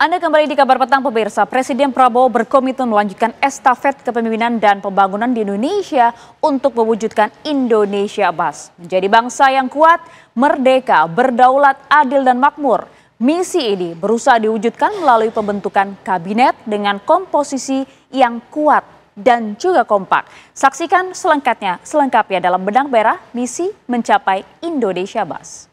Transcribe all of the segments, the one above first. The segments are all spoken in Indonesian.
Anda kembali di Kabar Petang pemirsa. Presiden Prabowo berkomitmen melanjutkan estafet kepemimpinan dan pembangunan di Indonesia untuk mewujudkan Indonesia Emas. Menjadi bangsa yang kuat, merdeka, berdaulat, adil dan makmur. Misi ini berusaha diwujudkan melalui pembentukan kabinet dengan komposisi yang kuat dan juga kompak. Saksikan selengkapnya dalam Benang Merah Misi Mencapai Indonesia Emas.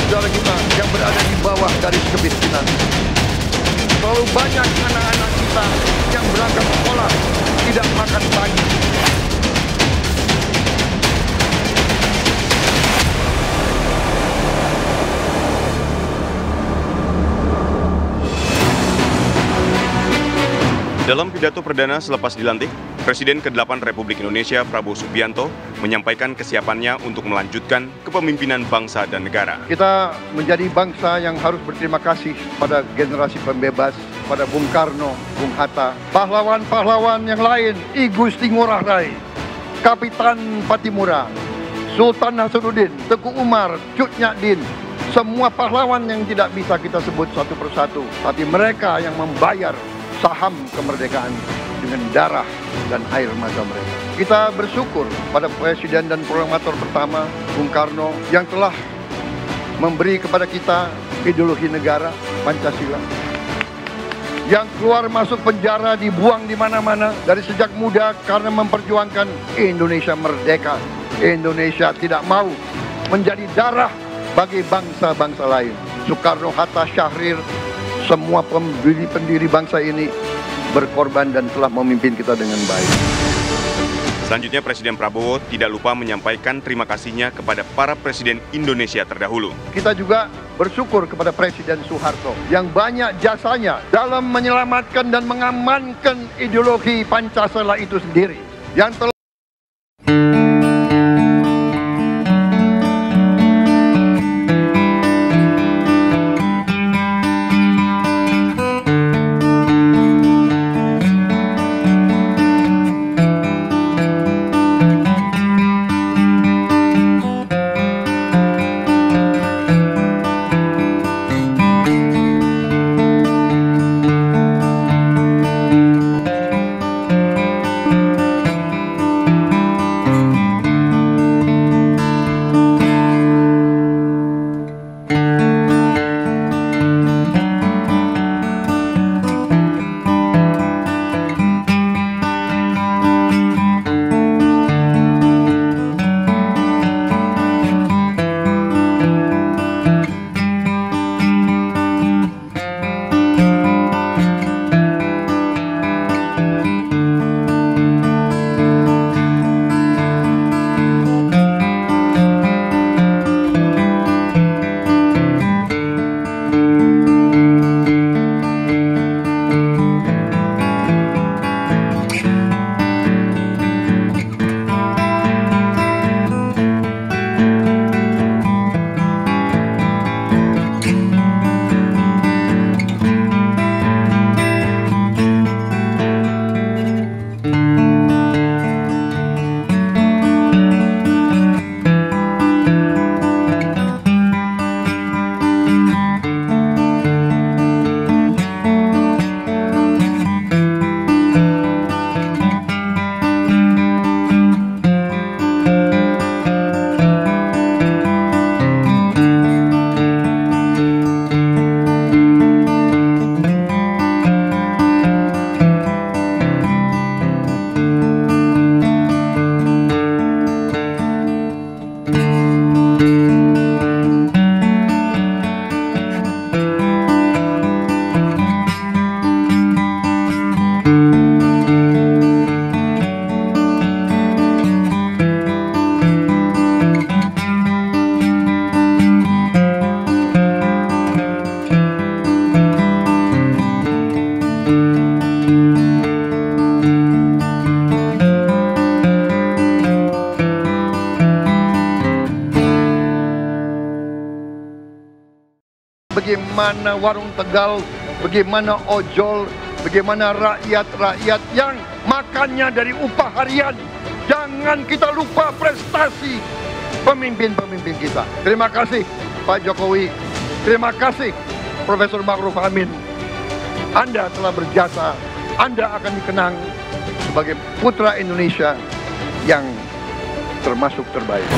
Saudara kita yang berada di bawah garis kemiskinan. Terlalu banyak anak-anak kita yang berangkat sekolah tidak makan pagi. Dalam pidato perdana selepas dilantik, Presiden ke-8 Republik Indonesia Prabowo Subianto menyampaikan kesiapannya untuk melanjutkan kepemimpinan bangsa dan negara. Kita menjadi bangsa yang harus berterima kasih pada generasi pembebas, pada Bung Karno, Bung Hatta, pahlawan-pahlawan yang lain, I Gusti Ngurah Rai, Kapitan Patimura, Sultan Nasruddin, Teku Umar, Cut Nyak Din, semua pahlawan yang tidak bisa kita sebut satu persatu, tapi mereka yang membayar saham kemerdekaan dengan darah dan air mata mereka. Kita bersyukur pada Presiden dan Proklamator pertama, Bung Karno, yang telah memberi kepada kita ideologi negara, Pancasila. Yang keluar masuk penjara, dibuang di mana-mana dari sejak muda karena memperjuangkan Indonesia merdeka. Indonesia tidak mau menjadi darah bagi bangsa-bangsa lain. Soekarno, Hatta, Syahrir, semua pendiri bangsa ini berkorban dan telah memimpin kita dengan baik. Selanjutnya Presiden Prabowo tidak lupa menyampaikan terima kasihnya kepada para Presiden Indonesia terdahulu. Kita juga bersyukur kepada Presiden Soeharto yang banyak jasanya dalam menyelamatkan dan mengamankan ideologi Pancasila itu sendiri. Yang telah bagaimana warung Tegal, bagaimana ojol, bagaimana rakyat-rakyat yang makannya dari upah harian. Jangan kita lupa prestasi pemimpin-pemimpin kita. Terima kasih Pak Jokowi, terima kasih Profesor Ma'ruf Amin. Anda telah berjasa, Anda akan dikenang sebagai putra Indonesia yang termasuk terbaik.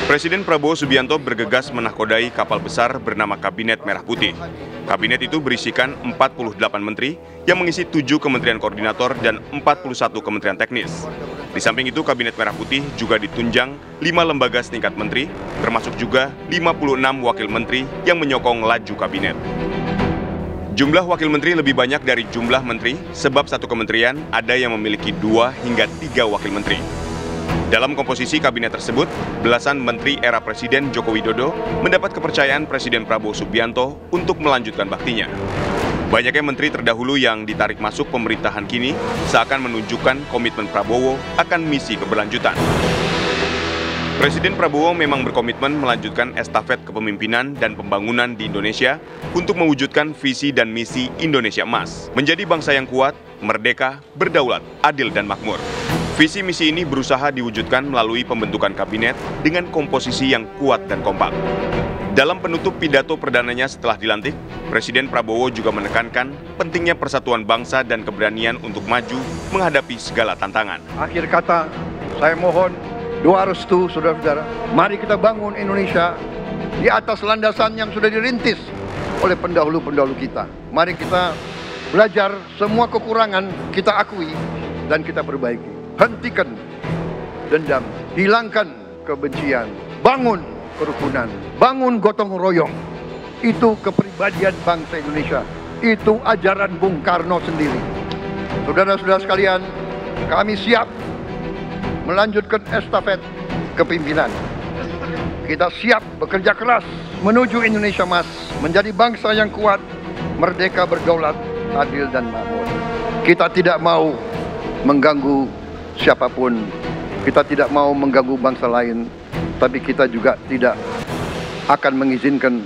Presiden Prabowo Subianto bergegas menahkodai kapal besar bernama Kabinet Merah Putih. Kabinet itu berisikan 48 menteri yang mengisi 7 kementerian koordinator dan 41 kementerian teknis. Di samping itu, Kabinet Merah Putih juga ditunjang 5 lembaga setingkat menteri, termasuk juga 56 wakil menteri yang menyokong laju kabinet. Jumlah wakil menteri lebih banyak dari jumlah menteri, sebab satu kementerian ada yang memiliki 2 hingga 3 wakil menteri. Dalam komposisi kabinet tersebut, belasan menteri era Presiden Joko Widodo mendapat kepercayaan Presiden Prabowo Subianto untuk melanjutkan baktinya. Banyaknya menteri terdahulu yang ditarik masuk pemerintahan kini seakan menunjukkan komitmen Prabowo akan misi keberlanjutan. Presiden Prabowo memang berkomitmen melanjutkan estafet kepemimpinan dan pembangunan di Indonesia untuk mewujudkan visi dan misi Indonesia Emas, menjadi bangsa yang kuat, merdeka, berdaulat, adil dan makmur. Visi misi ini berusaha diwujudkan melalui pembentukan kabinet dengan komposisi yang kuat dan kompak. Dalam penutup pidato perdananya setelah dilantik, Presiden Prabowo juga menekankan pentingnya persatuan bangsa dan keberanian untuk maju menghadapi segala tantangan. Akhir kata, saya mohon doa restu saudara-saudara. Mari kita bangun Indonesia di atas landasan yang sudah dirintis oleh pendahulu-pendahulu kita. Mari kita belajar semua kekurangan kita akui dan kita perbaiki. Hentikan dendam, hilangkan kebencian, bangun kerukunan, bangun gotong royong. Itu kepribadian bangsa Indonesia. Itu ajaran Bung Karno sendiri. Saudara-saudara sekalian, kami siap melanjutkan estafet kepimpinan. Kita siap bekerja keras menuju Indonesia Emas, menjadi bangsa yang kuat, merdeka, berdaulat, adil dan makmur. Kita tidak mau mengganggu siapapun, kita tidak mau mengganggu bangsa lain, tapi kita juga tidak akan mengizinkan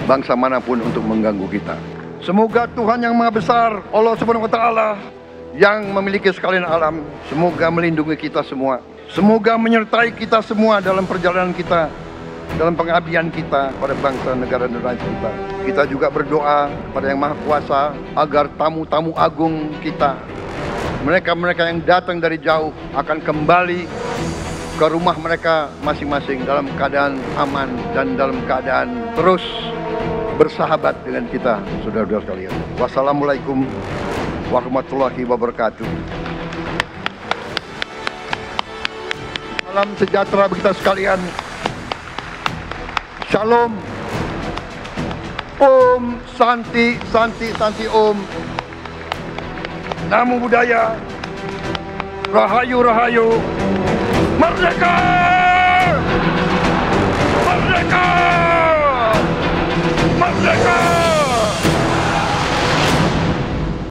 bangsa manapun untuk mengganggu kita. Semoga Tuhan yang Maha Besar, Allah Subhanahu wa Ta'ala, yang memiliki sekalian alam, semoga melindungi kita semua. Semoga menyertai kita semua dalam perjalanan kita, dalam pengabdian kita pada bangsa, negara, dan rakyat kita. Kita juga berdoa kepada Yang Maha Kuasa agar tamu-tamu agung kita, mereka-mereka yang datang dari jauh, akan kembali ke rumah mereka masing-masing dalam keadaan aman dan dalam keadaan terus bersahabat dengan kita, saudara-saudara sekalian. Wassalamualaikum warahmatullahi wabarakatuh. Salam sejahtera bagi kita sekalian. Shalom. Om Santi, Santi, Santi Om. Namo Buddhaya. Rahayu, Rahayu. Merdeka!